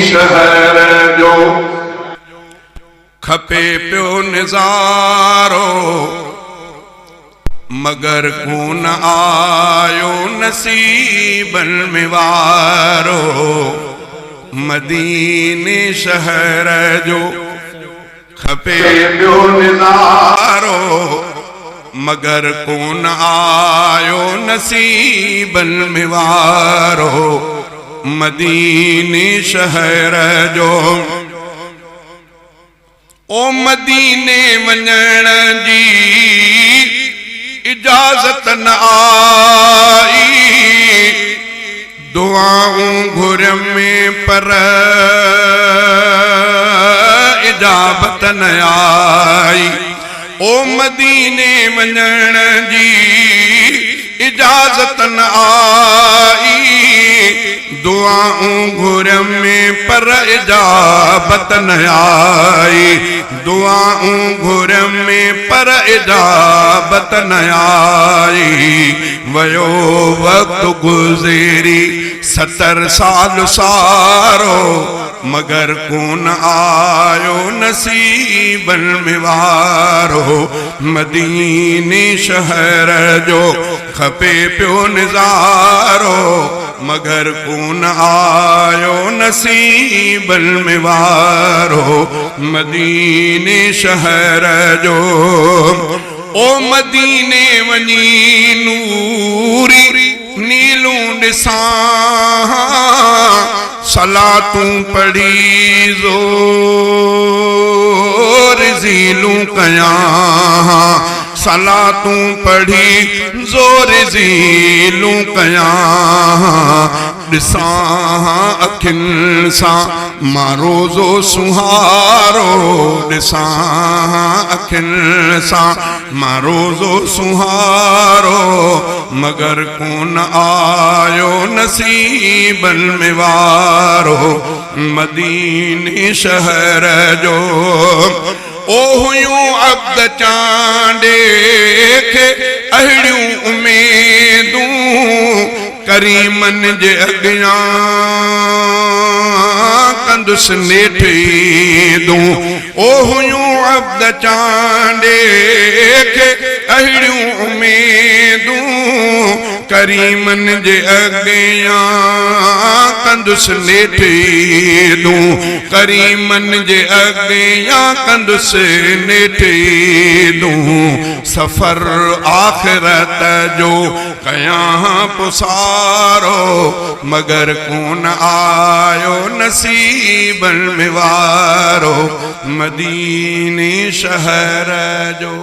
शहर जो खपे पियो निज़ारो मगर कोन आयो नसीबन में वारो। मदीने शहर जो खपे पियो निज़ारो मगर कोन आयो नसीबन में वारो। मदीने शहर जो ओ मदीने वञण जी इजाजत न आई। दुआऊं घुर में पर इजाबत न आई। ओ मदीने वञण जी इजाजत न आई। दुआऊं घुर में पर इजाबत न आई। दुआऊं घुर में पर इजाबत न आई। वयो वक्त गुज़री 70 साल सारो मगर कोन आयो नसीबन में वारो। मदीने शहर जो खपे पियो निज़ारो मगर कोन आयो नसीबन में वारो। मदीने शहर जो ओ मदीने वञी नूरी नीलूं ॾिसां सलातूं पढ़ी ज़ोर ज़ीलूं कयां। सलातूं पढ़ी ज़ोर ज़ीलूं कयां। ॾिसां अखियुनि सां मां रोज़ो सुहारो। ॾिसां अखियुनि सां मां रोज़ो सुहारो मगर कोन आयो नसीबन में वारो। मदीने शहर जो ओ हुयूं अब्द चांडे खे अहिड़ियूं उमेदूं करीमन जे अॻियां कंदुसि नेठींदूं। ओ हुयूं अब्द चांडे खे अहिड़ियूं उमेदूं करीमन जे अॻियां कंदुसि नेठींदूं। करीमन जे अॻियां कंदुसि नेठींदूं। सफ़र आख़िरत जो कयां पुसारो मगर कोन आयो नसीबन में वारो। मदीने शहर जो